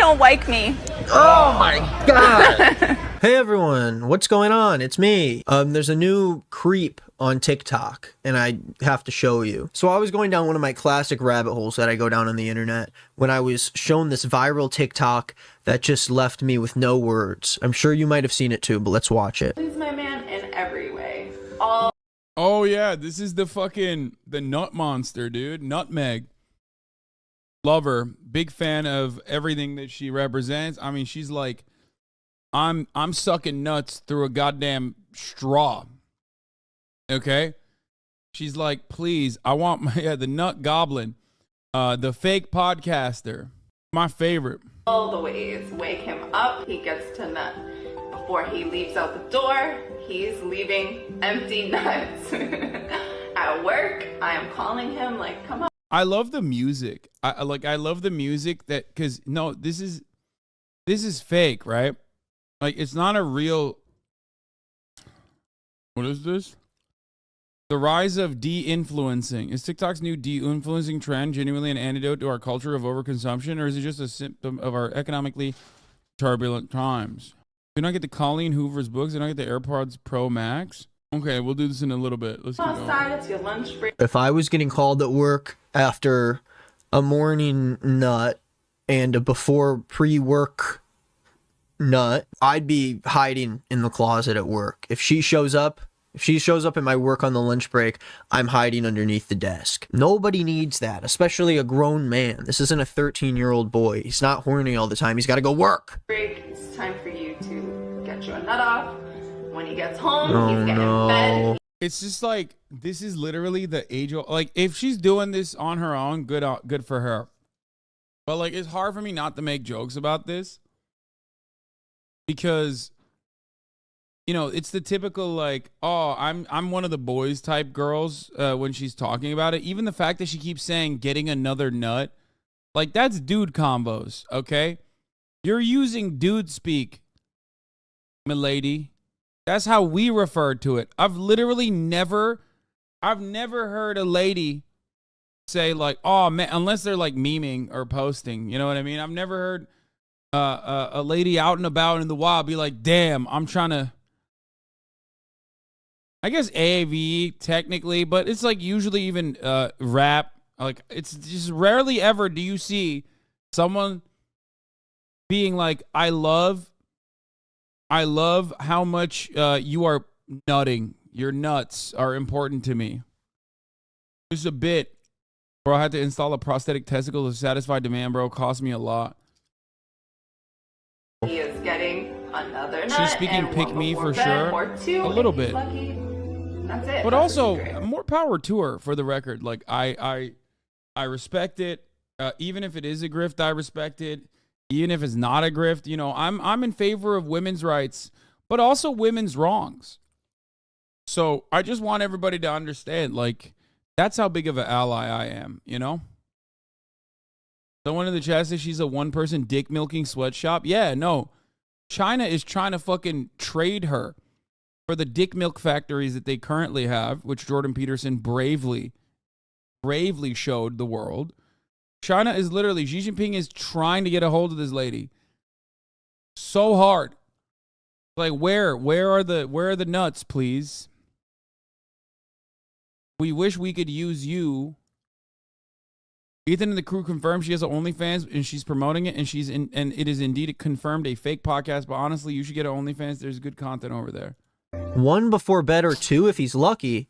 don't like me. Oh my god. Hey everyone, what's going on? It's me. There's a new creep on TikTok and I have to show you. So I was going down one of my classic rabbit holes that I go down on the internet when I was shown this viral TikTok that just left me with no words. I'm sure you might have seen it too, but let's watch it. He's my man in every way. Oh yeah, this is the nut monster, dude. Nutmeg. Love her. Big fan of everything that she represents. I mean, she's like, I'm sucking nuts through a goddamn straw. Okay? She's like, please, I want the nut goblin. The fake podcaster. My favorite. All the ways. Wake him up, he gets to nut. Before he leaves out the door, he's leaving empty nuts. At work, I am calling him like, come on. I love the music. I love the music that, cause no, this is fake, right? Like it's not a real. What is this? The rise of de-influencing. Is TikTok's new de-influencing trend genuinely an antidote to our culture of overconsumption, or is it just a symptom of our economically turbulent times? Do not get the Colleen Hoover's books. Do not get the AirPods Pro Max. Okay, we'll do this in a little bit. Let's keep going. Outside, it's your lunch break. If I was getting called at work after a morning nut and a before pre-work nut, I'd be hiding in the closet at work. If she shows up at my work on the lunch break, I'm hiding underneath the desk. Nobody needs that, especially a grown man. This isn't a 13-year-old boy. He's not horny all the time. He's got to go work. Break. It's time for you to get your nut off. When he gets home, he's getting in bed. It's just like, this is literally the age of, like, if she's doing this on her own, good for her. But like, it's hard for me not to make jokes about this because, you know, it's the typical like, oh, I'm one of the boys type girls when she's talking about it. Even the fact that she keeps saying getting another nut, like that's dude combos, okay? You're using dude speak, milady. That's how we refer to it. I've never heard a lady say like, oh man, unless they're like memeing or posting, you know what I mean? I've never heard a lady out and about in the wild be like, damn, I'm trying to, I guess AAVE technically, but it's like usually even rap. Like it's just rarely ever do you see someone being like, I love how much you are nutting. Your nuts are important to me. Just a bit. Bro, I had to install a prosthetic testicle to satisfy demand, bro. Cost me a lot. He is getting another nut. She's speaking pick me for sure. A little bit. That's it. But also, more power to her for the record. Like, I respect it. Even if it is a grift, I respect it. Even if it's not a grift, you know, I'm in favor of women's rights, but also women's wrongs. So I just want everybody to understand, like, that's how big of an ally I am, you know? Someone in the chat says she's a one-person dick milking sweatshop. Yeah, no. China is trying to fucking trade her for the dick milk factories that they currently have, which Jordan Peterson bravely showed the world. China is literally, Xi Jinping is trying to get a hold of this lady so hard. Like, where are the nuts, please? We wish we could use you. Ethan and the crew confirmed she has an OnlyFans and she's promoting it, and it is indeed confirmed a fake podcast. But honestly, you should get an OnlyFans. There's good content over there. One before bed or two if he's lucky.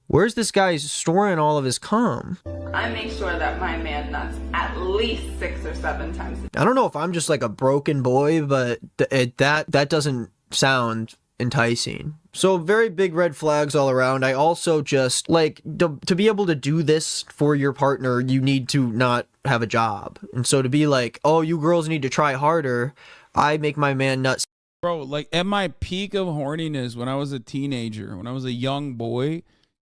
Where's this guy storing all of his cum? I make sure that my man nuts at least 6 or 7 times a day. I don't know if I'm just like a broken boy, but that doesn't sound enticing. So very big red flags all around. I also just like to be able to do this for your partner, you need to not have a job. And so to be like, oh, you girls need to try harder. I make my man nuts. Bro, like at my peak of horniness when I was a teenager, when I was a young boy,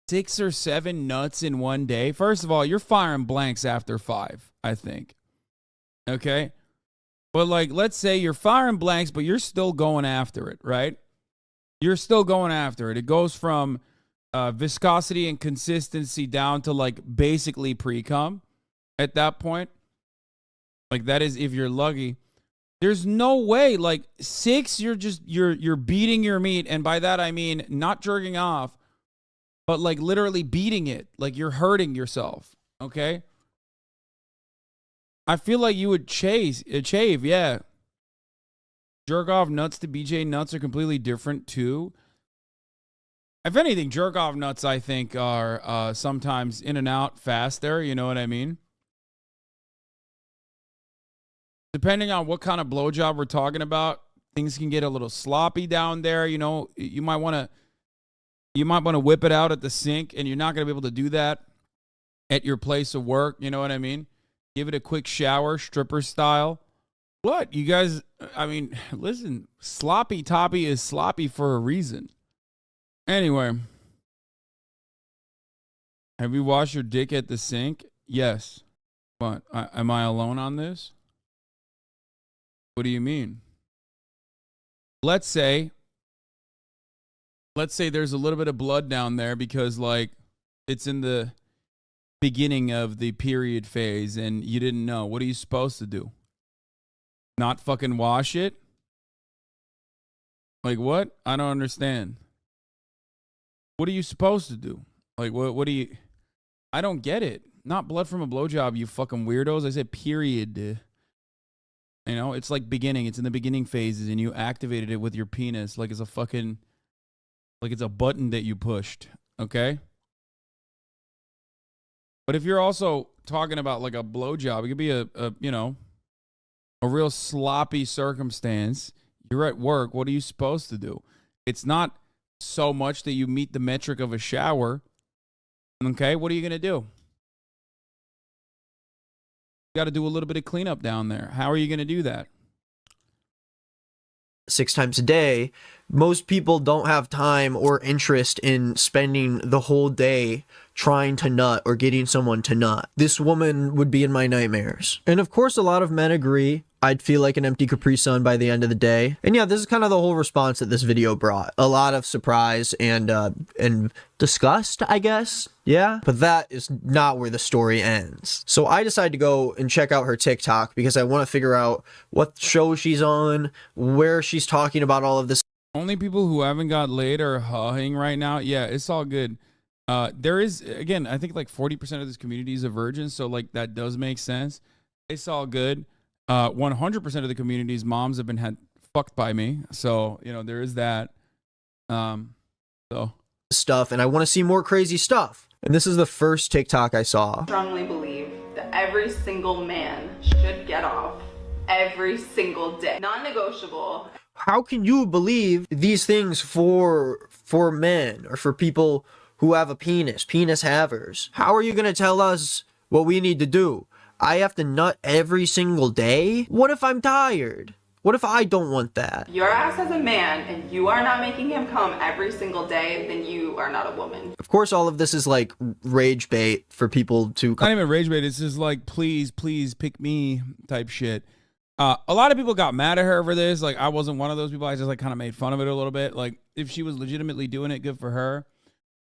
6 or 7 nuts in one day. First of all, you're firing blanks after 5, I think. Okay? But like, let's say you're firing blanks, but you're still going after it, right? You're still going after it. It goes from viscosity and consistency down to like basically pre-cum at that point. Like that is if you're lucky. There's no way. Like 6, you're beating your meat, and by that I mean not jerking off, but like literally beating it. Like you're hurting yourself. Okay. I feel like you would chave, yeah. Jerk off nuts to BJ nuts are completely different too. If anything, jerk off nuts I think are sometimes in and out faster. You know what I mean? Depending on what kind of blowjob we're talking about, things can get a little sloppy down there. You know, you might want to whip it out at the sink, and you're not going to be able to do that at your place of work. You know what I mean? Give it a quick shower, stripper style. What? You guys, I mean, listen, sloppy toppy is sloppy for a reason. Anyway, have you washed your dick at the sink? Yes. What? Am I alone on this? What do you mean? Let's say there's a little bit of blood down there because like it's in the beginning of the period phase and you didn't know. What are you supposed to do? Not fucking wash it? Like what? I don't understand. What are you supposed to do? Like what do you... I don't get it. Not blood from a blowjob, you fucking weirdos. I said period. You know, it's like beginning. It's in the beginning phases, and you activated it with your penis like it's a fucking, like it's a button that you pushed. Okay. But if you're also talking about like a blowjob, it could be a you know, a real sloppy circumstance. You're at work. What are you supposed to do? It's not so much that you meet the metric of a shower. Okay. What are you gonna do? Got to do a little bit of cleanup down there. How are you going to do that? 6 times a day. Most people don't have time or interest in spending the whole day trying to nut or getting someone to nut. This woman would be in my nightmares. And of course, a lot of men agree. I'd feel like an empty Capri Sun by the end of the day. And yeah, this is kind of the whole response that this video brought. A lot of surprise and disgust, I guess. Yeah, but that is not where the story ends. So I decided to go and check out her TikTok because I want to figure out what show she's on, where she's talking about all of this. Only people who haven't got laid are huhing right now. Yeah, it's all good. There is, again, I think like 40% of this community is a virgin, so like that does make sense. It's all good. 100% of the community's moms have been fucked by me, so you know there is that. So stuff, and I want to see more crazy stuff. And this is the first TikTok I saw. I strongly believe that every single man should get off every single day, non-negotiable. How can you believe these things for men or for people who have a penis havers? How are you going to tell us what we need to do? I have to nut every single day? What if I'm tired? What if I don't want that? Your ass as a man and you are not making him come every single day, then you are not a woman. Of course, all of this is like rage bait for people to... Not even rage bait. It's just like, please pick me type shit. A lot of people got mad at her for this. Like, I wasn't one of those people. I just like kind of made fun of it a little bit. Like, if she was legitimately doing it, good for her.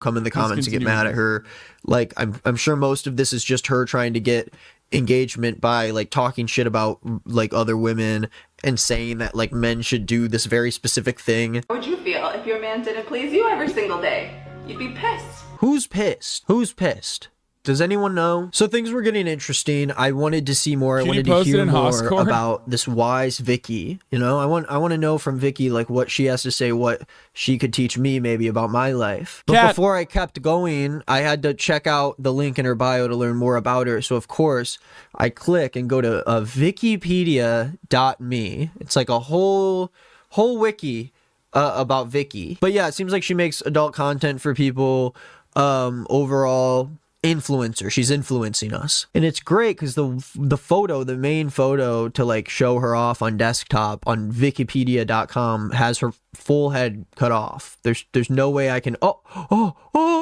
Come in the comments and get mad at her. Like, I'm sure most of this is just her trying to get engagement by like talking shit about like other women and saying that like men should do this very specific thing. How would you feel if your man didn't please you every single day? You'd be pissed. Who's pissed? Who's pissed? Does anyone know? So things were getting interesting. I wanted to see more. I wanted to hear more about this wise Vicky. You know, I want to know from Vicky like what she has to say, what she could teach me maybe about my life. But before I kept going, I had to check out the link in her bio to learn more about her. So of course, I click and go to Wikipedia.me. It's like a whole wiki about Vicky. But yeah, it seems like she makes adult content for people. Overall influencer. She's influencing us. And it's great because the main photo to like show her off on desktop on wikipedia.com has her full head cut off. There's no way I can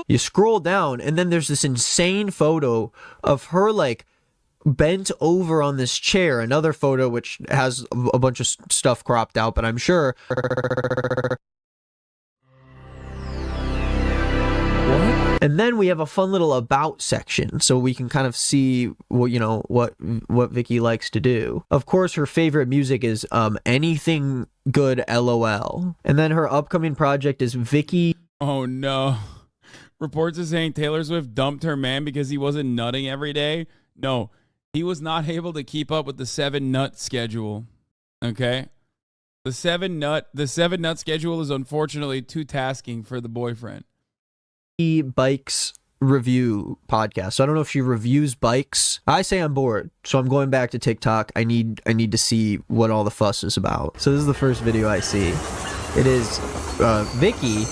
you scroll down and then there's this insane photo of her like bent over on this chair. Another photo which has a bunch of stuff cropped out, but I'm sure And then we have a fun little about section, so we can kind of see what, you know, what Vicky likes to do. Of course, her favorite music is anything good LOL. And then her upcoming project is Vicky. Oh no. Reports are saying Taylor Swift dumped her man because he wasn't nutting every day. No, he was not able to keep up with the 7-nut schedule. Okay? The 7-nut schedule is unfortunately too tasking for the boyfriend. Bikes review podcast. So I don't know if she reviews bikes. I say I'm bored, so I'm going back to TikTok. I need to see what all the fuss is about. So this is the first video I see. It is Vicky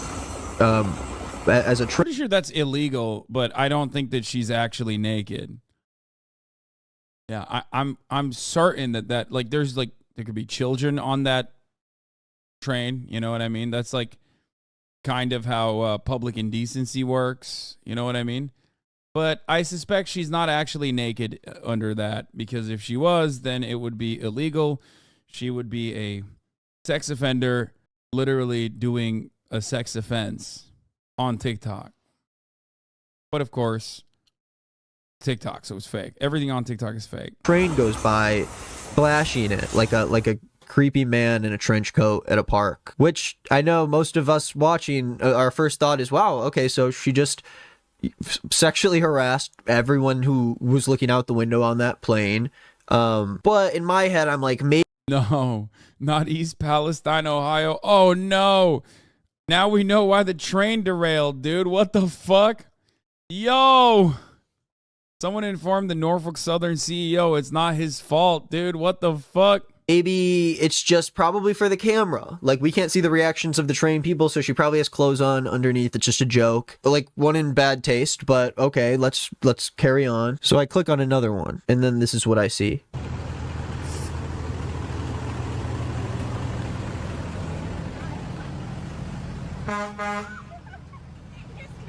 as a pretty sure that's illegal, but I don't think that she's actually naked. Yeah, I'm certain that like there could be children on that train, you know what I mean? That's like kind of how public indecency works, you know what I mean? But I suspect she's not actually naked under that, because if she was, then it would be illegal. She would be a sex offender, literally doing a sex offense on TikTok. But of course, TikTok, so it's fake. Everything on TikTok is fake. Train goes by, flashing it like a creepy man in a trench coat at a park, which I know most of us watching, our first thought is, wow, okay, so she just sexually harassed everyone who was looking out the window on that plane. But in my head, I'm like, maybe. No, not East Palestine, Ohio. Oh no. Now we know why the train derailed, dude. What the fuck? Yo. Someone informed the Norfolk Southern CEO it's not his fault, dude. What the fuck? Maybe it's just probably for the camera. Like, we can't see the reactions of the train people, so she probably has clothes on underneath. It's just a joke. Like, one in bad taste, but okay, let's carry on. So I click on another one, and then this is what I see.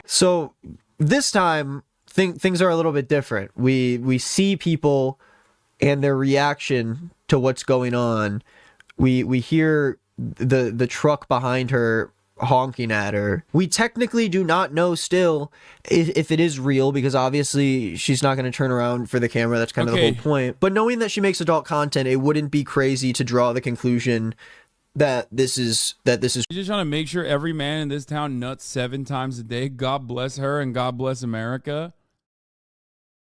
So this time, things are a little bit different. We see people and their reaction to what's going on. We hear the truck behind her honking at her. We technically do not know still if it is real, because obviously she's not going to turn around for the camera. That's kind of the whole point. But knowing that she makes adult content, it wouldn't be crazy to draw the conclusion that this is You're just trying to make sure every man in this town nuts 7 times a day. God bless her and God bless America.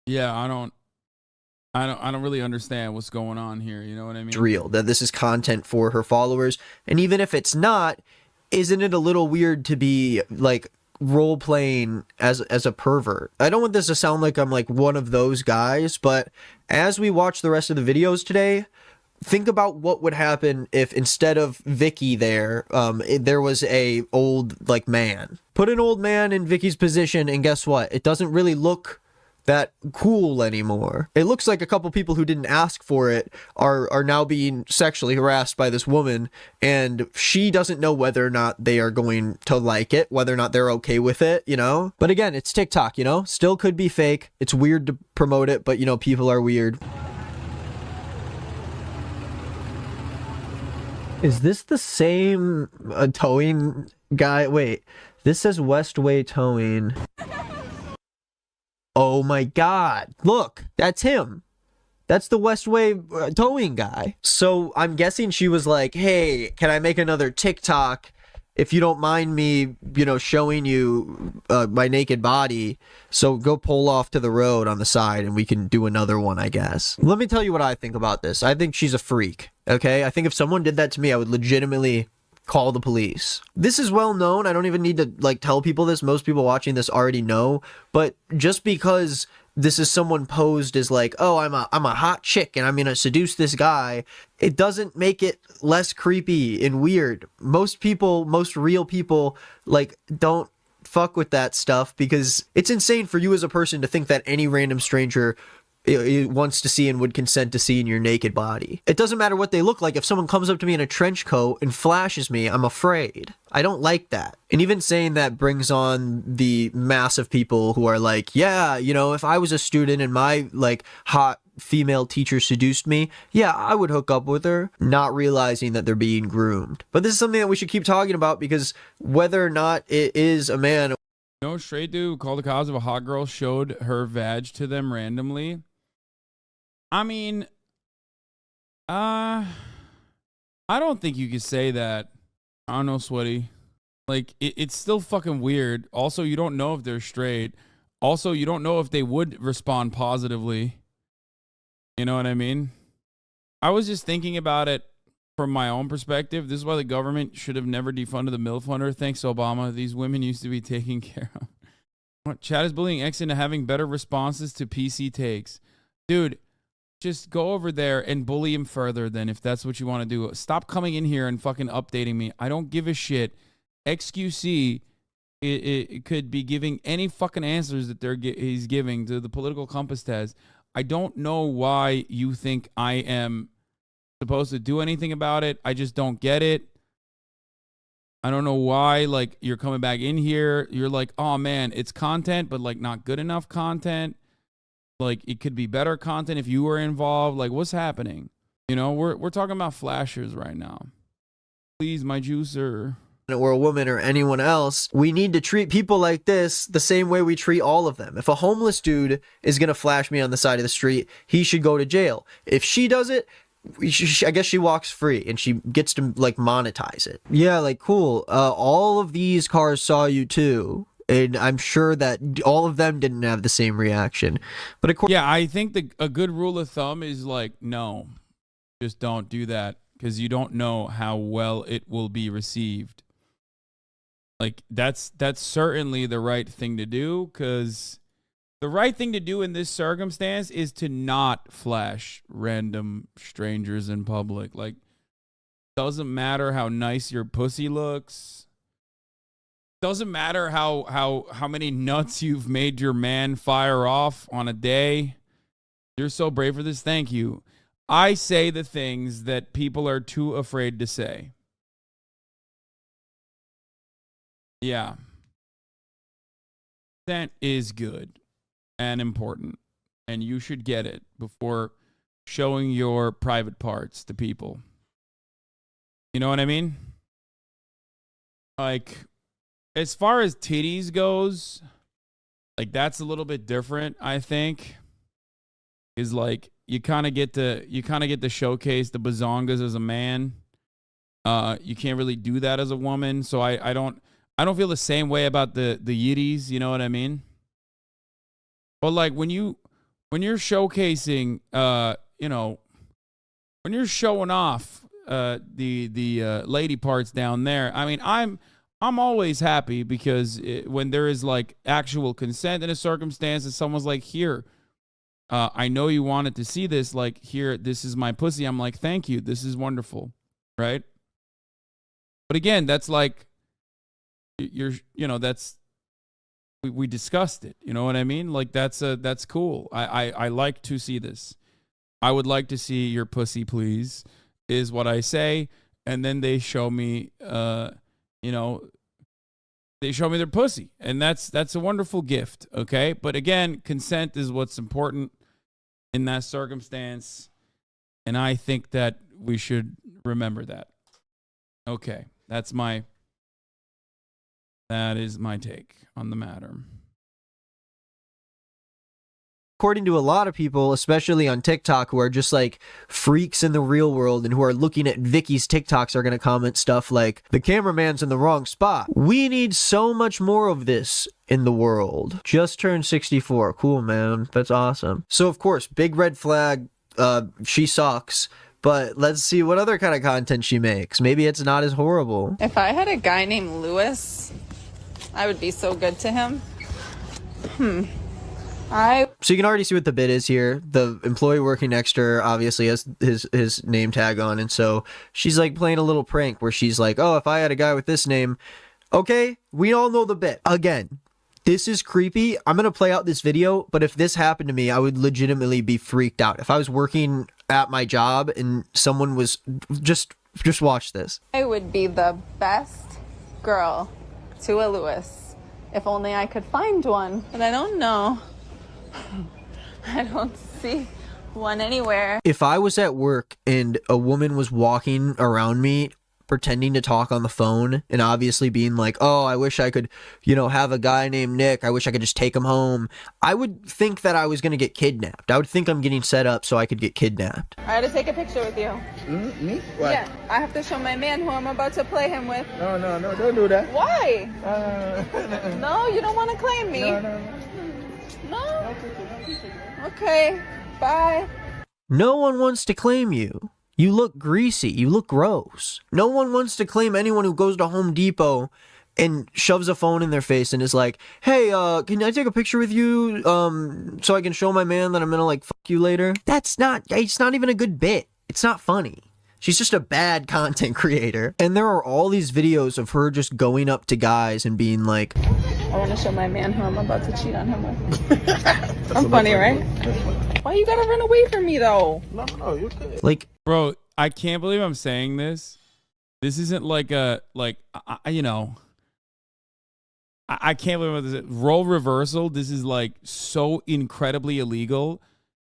Yeah, I don't really understand what's going on here. You know what I mean? Real, that this is content for her followers. And even if it's not, isn't it a little weird to be like role playing as a pervert? I don't want this to sound like I'm like one of those guys, but as we watch the rest of the videos today, think about what would happen if instead of Vicky there was a old like man. Put an old man in Vicky's position, and guess what? It doesn't really look that cool anymore. It looks like a couple people who didn't ask for it are now being sexually harassed by this woman, and she doesn't know whether or not they are going to like it, whether or not they're okay with it, you know? But again, it's TikTok, you know? Still could be fake. It's weird to promote it, but you know, people are weird. Is this the same towing guy? Wait, this says Westway Towing. Oh my God. Look, that's him. That's the Westway towing guy. So I'm guessing she was like, hey, can I make another TikTok if you don't mind me, you know, showing you my naked body? So go pull off to the road on the side and we can do another one, I guess. Let me tell you what I think about this. I think she's a freak. Okay? I think if someone did that to me, I would legitimately call the police. This is well known. I don't even need to like tell people this. Most people watching this already know. But just because this is someone posed as like, oh, I'm a hot chick and I'm gonna seduce this guy, it doesn't make it less creepy and weird. Most people, most real people, like, don't fuck with that stuff, because it's insane for you as a person to think that any random stranger wants to see and would consent to seeing your naked body. It doesn't matter what they look like. If someone comes up to me in a trench coat and flashes me, I'm afraid. I don't like that. And even saying that brings on the mass of people who are like, yeah, you know, if I was a student and my like hot female teacher seduced me, yeah, I would hook up with her, not realizing that they're being groomed. But this is something that we should keep talking about, because whether or not it is a man, No straight dude who called the cops if a hot girl showed her vag to them randomly. I mean, I don't think you could say that. I don't know, Sweaty. Like, it's still fucking weird. Also, you don't know if they're straight. Also, you don't know if they would respond positively. You know what I mean? I was just thinking about it from my own perspective. This is why the government should have never defunded the MILF hunter. Thanks, Obama. These women used to be taken care of. What? Chad is bullying X into having better responses to PC takes. Dude, just go over there and bully him further then if that's what you want to do. Stop coming in here and fucking updating me. I don't give a shit. XQC it could be giving any fucking answers that he's giving to the political compass test. I don't know why you think I am supposed to do anything about it. I just don't get it. I don't know why, like, you're coming back in here. You're like, oh, man, it's content, but, like, not good enough content. Like, it could be better content if you were involved. Like, what's happening? You know, we're talking about flashers right now. Please, my juicer. Or a woman or anyone else, we need to treat people like this the same way we treat all of them. If a homeless dude is going to flash me on the side of the street, he should go to jail. If she does it, I guess she walks free and she gets to, like, monetize it. Yeah, like, cool. All of these cars saw you too. And I'm sure that all of them didn't have the same reaction. But of course, yeah, I think a good rule of thumb is like, no, just don't do that because you don't know how well it will be received. Like, that's certainly the right thing to do, because the right thing to do in this circumstance is to not flash random strangers in public. Like, doesn't matter how nice your pussy looks. Doesn't matter how many nuts you've made your man fire off on a day. You're so brave for this. Thank you. I say the things that people are too afraid to say. Yeah. That is good and important, and you should get it before showing your private parts to people. You know what I mean? Like, as far as titties goes, like, that's a little bit different, I think. Is like you kind of get to showcase the bazongas as a man. You can't really do that as a woman, so I don't feel the same way about the yiddies, you know what I mean? But like when you're showcasing, you know, when you're showing off the lady parts down there, I mean, I'm always happy because when there is like actual consent in a circumstance and someone's like, here, I know you wanted to see this, like, here, this is my pussy. I'm like, thank you. This is wonderful. Right? But again, that's like, that's, we discussed it. You know what I mean? Like, that's cool. I like to see this. I would like to see your pussy, please, is what I say. And then they show me, they show me their pussy. And that's a wonderful gift. Okay. But again, consent is what's important in that circumstance. And I think that we should remember that. Okay. That is my take on the matter. according to a lot of people, especially on TikTok, who are just like freaks in the real world and who are looking at Vicky's TikToks, are going to comment stuff like, the cameraman's in the wrong spot. We need so much more of this in the world. Just turned 64. Cool, man. That's awesome. So, of course, big red flag. She sucks. But let's see what other kind of content she makes. Maybe it's not as horrible. If I had a guy named Lewis, I would be so good to him. So you can already see what the bit is here. The employee working next to her obviously has his name tag on, and so she's like playing a little prank where she's like, oh, if I had a guy with this name. Okay, we all know the bit. Again, this is creepy. I'm going to play out this video, but if this happened to me, I would legitimately be freaked out. If I was working at my job and someone was just watch this. I would be the best girl to a Lewis. If only I could find one, but I don't know. I don't see one anywhere. If I was at work and a woman was walking around me pretending to talk on the phone and obviously being like, oh, I wish I could, you know, have a guy named Nick. I wish I could just take him home. I would think that I was going to get kidnapped. I would think I'm getting set up so I could get kidnapped. I had to take a picture with you. Me? Why? Yeah, I have to show my man who I'm about to play him with. No, don't do that. Why? No, you don't want to claim me. No? Okay, bye. No one wants to claim you. You look greasy. You look gross. No one wants to claim anyone who goes to Home Depot and shoves a phone in their face and is like, hey, can I take a picture with you so I can show my man that I'm gonna like fuck you later? It's not even a good bit. It's not funny. She's just a bad content creator. And there are all these videos of her just going up to guys and being like, I want to show my man who I'm about to cheat on him with. I'm funny, right? Why you gotta run away from me though? No, you're good. like, Bro, I can't believe I'm saying this. This isn't like you know, I can't believe this is. Role reversal. This is like so incredibly illegal.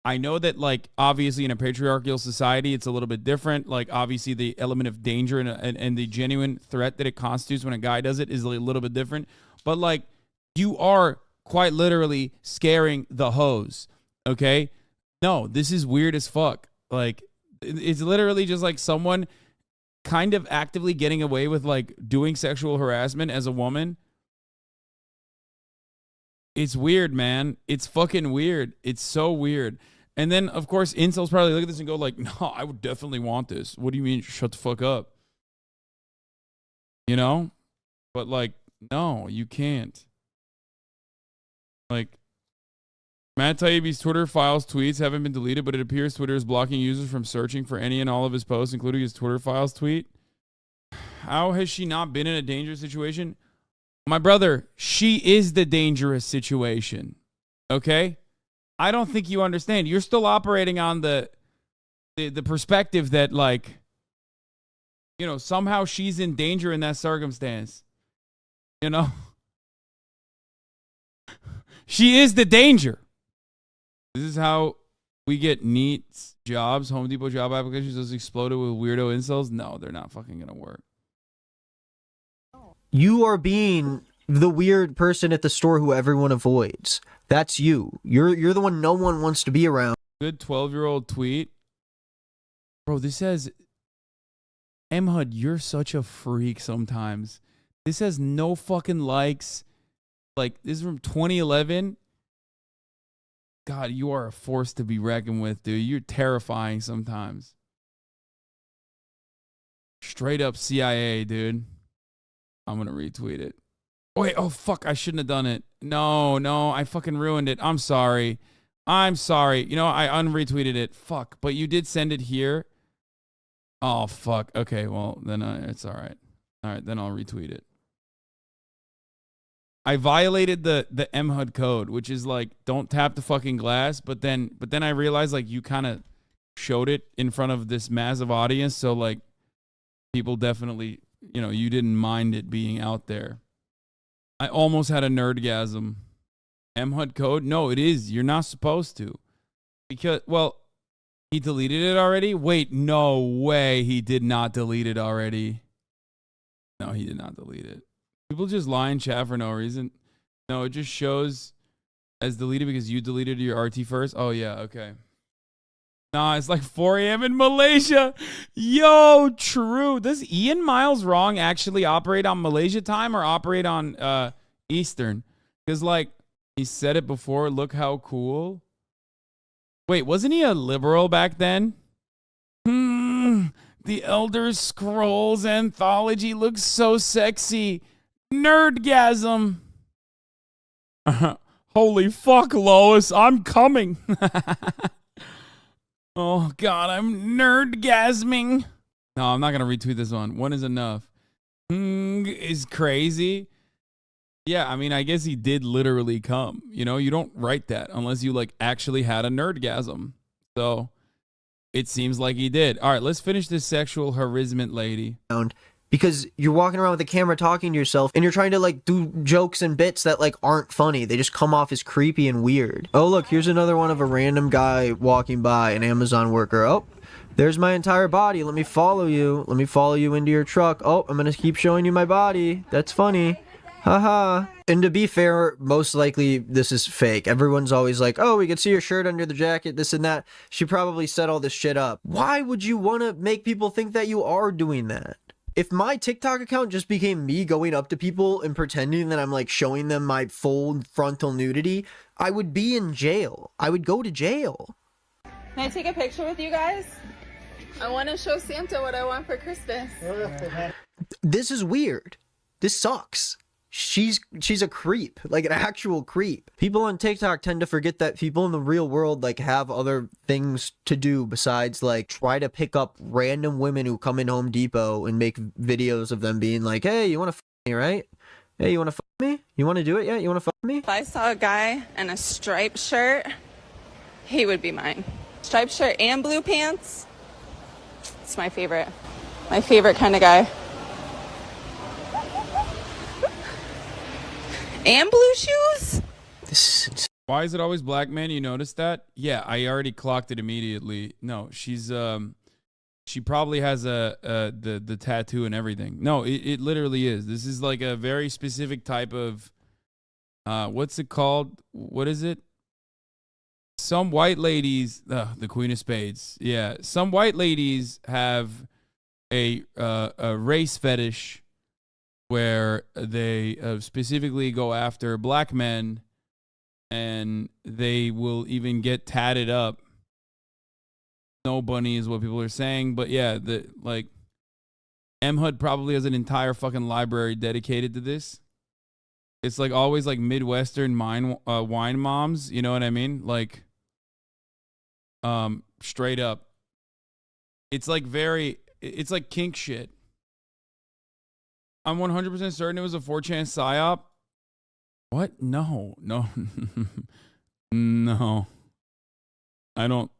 I know that, like, obviously in a patriarchal society, it's a little bit different. Like, obviously the element of danger and the genuine threat that it constitutes when a guy does it is a little bit different. But, like, you are quite literally scaring the hoes, okay? No, this is weird as fuck. Like, it's literally just like someone kind of actively getting away with, like, doing sexual harassment as a woman. It's weird, man. It's fucking weird. It's so weird. And then, of course, incels probably look at this and go like, no, I would definitely want this. What do you mean? Shut the fuck up. You know? But, like, no, you can't. Like, Matt Taibbi's Twitter files tweets haven't been deleted, but it appears Twitter is blocking users from searching for any and all of his posts, including his Twitter files tweet. How has she not been in a dangerous situation? My brother, she is the dangerous situation. Okay? I don't think you understand. You're still operating on the perspective that, like, you know, somehow she's in danger in that circumstance. You know? She is the danger. This is how we get neat jobs, Home Depot job applications just exploded with weirdo incels. No, they're not fucking gonna work. you are being the weird person at the store who everyone avoids. That's you. You're the one no one wants to be around. Good 12-year-old tweet. Bro, this says, Mhud, you're such a freak sometimes. This has no fucking likes. Like, this is from 2011. God, you are a force to be reckoned with, dude. You're terrifying sometimes. Straight up CIA, dude. I'm gonna retweet it. Wait, oh fuck, I shouldn't have done it. No, I fucking ruined it. I'm sorry. You know, I unretweeted it. Fuck, but you did send it here. Oh fuck. Okay, well then it's all right. All right, then I'll retweet it. I violated the MHUD code, which is like, don't tap the fucking glass. But then I realized, like, you kind of showed it in front of this massive audience, so like people definitely, you know, you didn't mind it being out there. I almost had a nerdgasm. MHUD code? No, it is. You're not supposed to. Because, well, he deleted it already? Wait, no way he did not delete it already. No, he did not delete it. People just lie in chat for no reason. No, it just shows as deleted because you deleted your RT first. Oh, yeah, okay. Nah, it's like 4 a.m. in Malaysia. Yo, true. Does Ian Miles Wrong actually operate on Malaysia time or operate on Eastern? Because, like, he said it before. Look how cool. Wait, wasn't he a liberal back then? The Elder Scrolls anthology looks so sexy. Nerdgasm. Holy fuck, Lois. I'm coming. Oh, God, I'm nerdgasming. No, I'm not going to retweet this one. One is enough. Is crazy. Yeah, I mean, I guess he did literally come. You know, you don't write that unless you, like, actually had a nerdgasm. So, it seems like he did. All right, let's finish this sexual harassment lady. Because you're walking around with a camera talking to yourself and you're trying to like do jokes and bits that like aren't funny. They just come off as creepy and weird. Oh, look, here's another one of a random guy walking by, an Amazon worker. Oh, There's my entire body. Let me follow you. Let me follow you into your truck. Oh, I'm gonna keep showing you my body. That's funny. Haha. And to be fair, most likely this is fake. Everyone's always like, oh, we can see your shirt under the jacket, this and that. She probably set all this shit up. Why would you want to make people think that you are doing that? If my TikTok account just became me going up to people and pretending that I'm like showing them my full frontal nudity, I would be in jail. I would go to jail. Can I take a picture with you guys? I want to show Santa what I want for Christmas. This is weird. This sucks. She's a creep, like an actual creep. People on TikTok tend to forget that people in the real world like have other things to do besides like try to pick up random women who come in Home Depot and make videos of them being like, hey, you want to f me, right? Hey, you want to f me? You want to do it yet? You want to f me? If I saw a guy in a striped shirt, he would be mine. Striped shirt and blue pants. It's my favorite. My favorite kind of guy. And blue shoes? Why is it always black men? You noticed that? Yeah, I already clocked it immediately. No, she's she probably has the tattoo and everything. No, it literally is. This is like a very specific type of what's it called? What is it? Some white ladies, the Queen of Spades. Yeah, some white ladies have a race fetish where they specifically go after black men, and they will even get tatted up. No bunny is what people are saying, but yeah, like M Hood probably has an entire fucking library dedicated to this. It's like always like Midwestern wine moms, you know what I mean? Like, straight up, it's like it's like kink shit. I'm 100% certain it was a 4chan psyop. What? No. No. No. I don't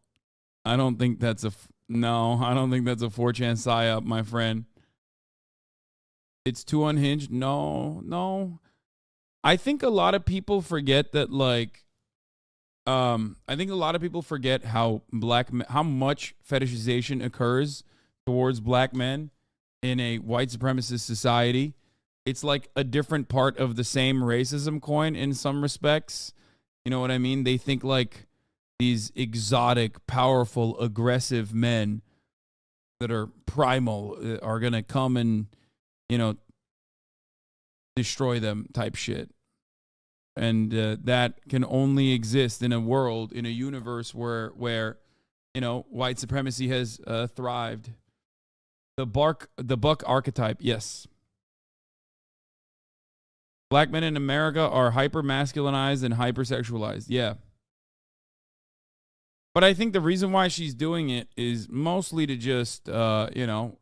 think that's no, I don't think that's a 4chan psyop, my friend. It's too unhinged. No. I think a lot of people forget that, like, I think a lot of people forget how much fetishization occurs towards black men in a white supremacist society. It's like a different part of the same racism coin in some respects. You know what I mean? They think like these exotic, powerful, aggressive men that are primal are going to come and, you know, destroy them type shit. And that can only exist in a world, in a universe where you know, white supremacy has thrived. The buck archetype, yes. Black men in America are hyper masculinized and hypersexualized. Yeah. But I think the reason why she's doing it is mostly to just, you know,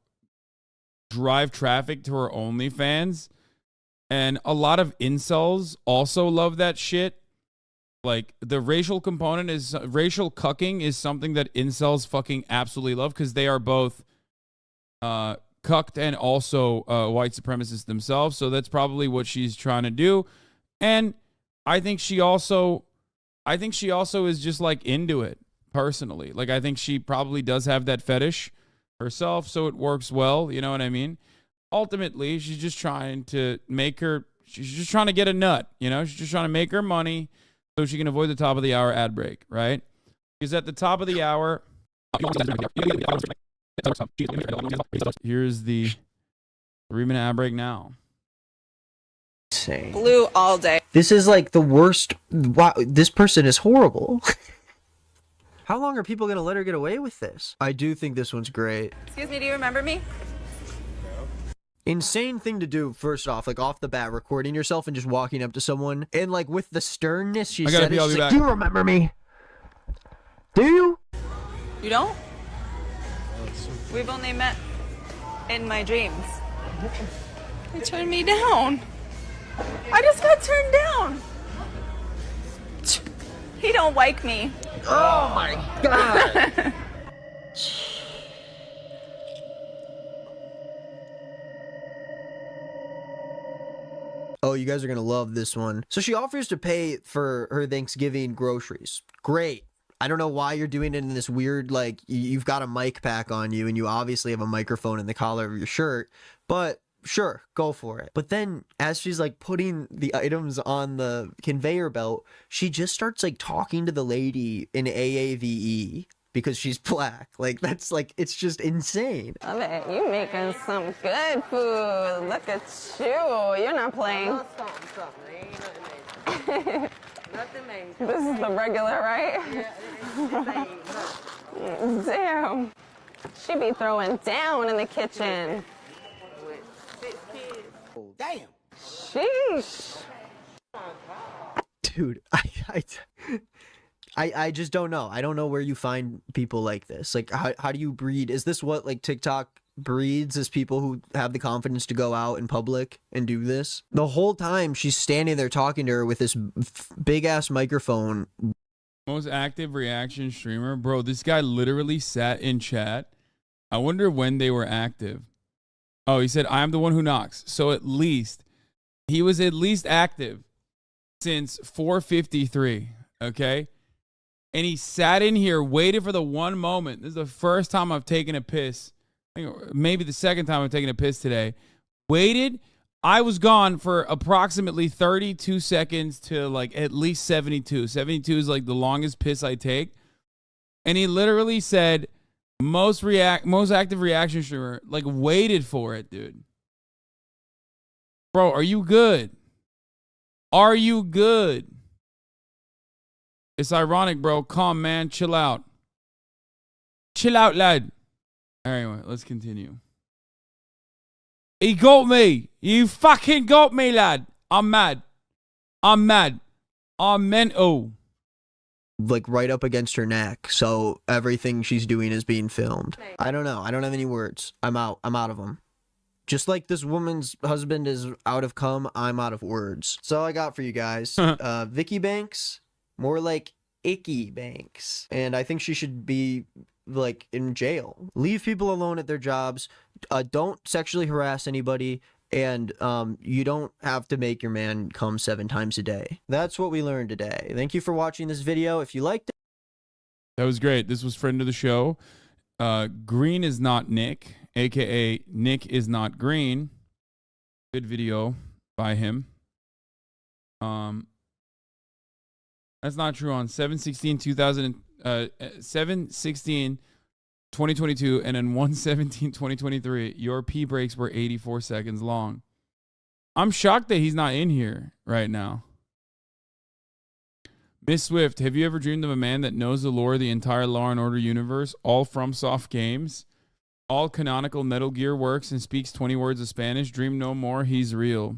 drive traffic to her OnlyFans. And a lot of incels also love that shit. Like, the racial component is, racial cucking is something that incels fucking absolutely love, because they are both cucked and also white supremacists themselves. So that's probably what she's trying to do. And I think she also is just like into it personally. Like, I think she probably does have that fetish herself, so it works well. You know what I mean? Ultimately, she's just trying to she's just trying to get a nut. You know, she's just trying to make her money so she can avoid the top of the hour ad break, right? Because at the top of the hour, here's the 3-minute ad break now. Blue all day. This is like the worst. Wow, this person is horrible. How long are people gonna let her get away with this? I do think this one's great. Excuse me, do you remember me? Insane thing to do, first off, like off the bat, recording yourself and just walking up to someone and like with the sternness she said it, she's like, do you remember me? Do you? You don't? We've only met in my dreams. They turned me down. I just got turned down. He don't like me. Oh my god. Oh, you guys are gonna love this one. So she offers to pay for her Thanksgiving groceries. Great. I don't know why you're doing it in this weird, like, you've got a mic pack on you and you obviously have a microphone in the collar of your shirt, but sure, go for it. But then as she's like putting the items on the conveyor belt, she just starts like talking to the lady in AAVE because she's black. Like, that's like, it's just insane. Love it. You making some good food. Look at you. You're not playing. Nothing major. This is the regular, right? Yeah, this ain't nothing. Damn. She be throwing down in the kitchen. With 6 kids. Damn. Sheesh. Dude, I just don't know. I don't know where you find people like this. Like, how do you breed? Is this what like TikTok breeds, is people who have the confidence to go out in public and do this? The whole time she's standing there talking to her with this big ass microphone. Most active reaction streamer. Bro, this guy literally sat in chat. I wonder when they were active. Oh, he said, I'm the one who knocks. So at least, he was at least active since 4:53, okay? And he sat in here, waited for the one moment. This is the first time I've taken a piss. I think maybe the second time I've taken a piss today. Waited. I was gone for approximately 32 seconds to like at least 72. 72 is like the longest piss I take. And he literally said, most active reaction streamer, like waited for it, dude. Bro, are you good? Are you good? It's ironic, bro. Calm, man. Chill out. Chill out, lad. Anyway, let's continue. He got me. You fucking got me, lad. I'm mad. I'm mad. I'm mental. Like right up against her neck, so everything she's doing is being filmed. I don't know. I don't have any words. I'm out of them. Just like this woman's husband is out of cum, I'm out of words. That's all I got for you guys. Vicky Banks, more like Icky Banks, and I think she should be like in jail. Leave people alone at their jobs. Don't sexually harass anybody. And you don't have to make your man come 7 times a day. That's what we learned today. Thank you for watching this video. If you liked it, that was great. This was friend of the show. Green is not Nick, aka Nick is not green. Good video by him. That's not true. On 7/16/2022 and then 1/17/2023, your pee breaks were 84 seconds long. I'm shocked that he's not in here right now. Miss Swift, have you ever dreamed of a man that knows the lore of the entire Law and Order universe, all from soft games, all canonical Metal Gear works, and speaks 20 words of Spanish? Dream no more. He's real.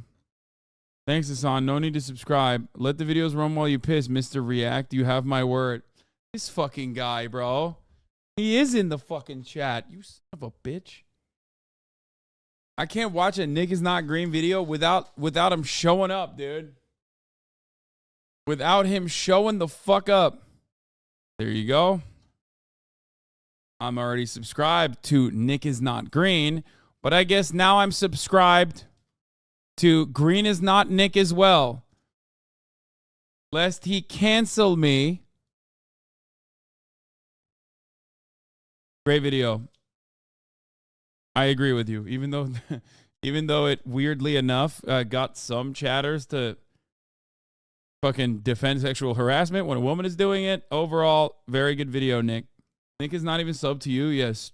Thanks, Hasan. No need to subscribe. Let the videos run while you piss, Mr. React. You have my word. This fucking guy, bro. He is in the fucking chat. You son of a bitch. I can't watch a Nick is not green video without him showing up, dude. Without him showing the fuck up. There you go. I'm already subscribed to Nick is not green, but I guess now I'm subscribed to Green is not Nick as well. Lest he cancel me. Great video. I agree with you. Even though it weirdly enough got some chatters to fucking defend sexual harassment when a woman is doing it. Overall, very good video, Nick. Nick is not even sub to you. Yes.